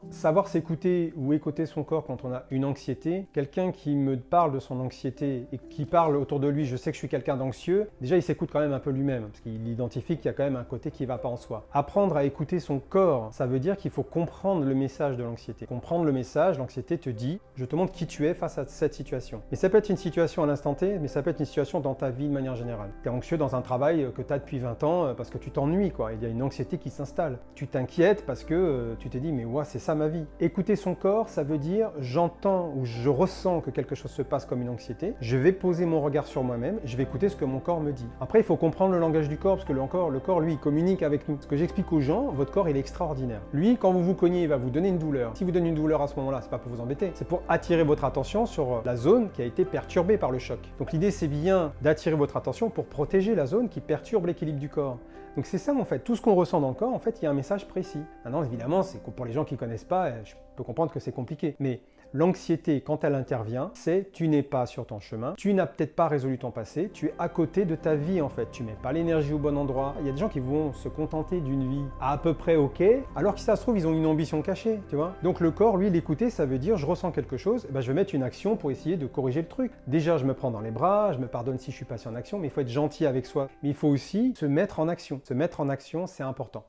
savoir s'écouter ou écouter son corps quand on a une anxiété, quelqu'un qui me parle de son anxiété et qui parle autour de lui, je sais que je suis quelqu'un d'anxieux, déjà il s'écoute quand même un peu lui-même, parce qu'il identifie qu'il y a quand même un côté qui ne va pas en soi. Apprendre à écouter son corps, ça veut dire qu'il faut comprendre le message de l'anxiété. Comprendre le message, l'anxiété te dit, je te montre qui tu es face à cette situation. Mais ça peut être une situation à l'instant T, mais ça peut être une situation dans ta vie de manière générale. Tu es anxieux dans un travail que tu as depuis 20 ans parce que tu t'ennuies, quoi. Il y a une anxiété qui s'installe. Tu t'inquiètes parce que tu te dis, mais ouais, c'est ça ma vie. Écouter son corps, ça veut dire, j'entends ou je ressens que quelque chose se passe comme une anxiété, je vais poser mon regard sur moi-même, je vais écouter ce que mon corps me dit. Après, il faut comprendre le langage du corps, parce que le corps, lui, il communique avec nous. Ce que j'explique aux gens, votre corps, il est extraordinaire. Lui, quand vous vous cognez, il va vous donner une douleur. Si vous donne une douleur à ce moment-là, c'est pas pour vous embêter, c'est pour attirer votre attention sur la zone qui a été perturbée par le choc. Donc l'idée, c'est bien d'attirer votre attention pour protéger la zone qui perturbe l'équilibre du corps. Donc c'est ça en fait, tout ce qu'on ressent dans le corps, en fait, il y a un message précis. Maintenant, évidemment, c'est pour les gens qui ne connaissent pas, je peux comprendre que c'est compliqué. Mais l'anxiété, quand elle intervient, c'est tu n'es pas sur ton chemin, tu n'as peut-être pas résolu ton passé, tu es à côté de ta vie en fait, tu mets pas l'énergie au bon endroit. Il y a des gens qui vont se contenter d'une vie à peu près ok, alors que si ça se trouve, ils ont une ambition cachée, tu vois. Donc le corps, lui, l'écouter, ça veut dire je ressens quelque chose, ben, je vais mettre une action pour essayer de corriger le truc. Déjà, je me prends dans les bras, je me pardonne si je suis passé en action, mais il faut être gentil avec soi. Mais il faut aussi se mettre en action. Se mettre en action, c'est important.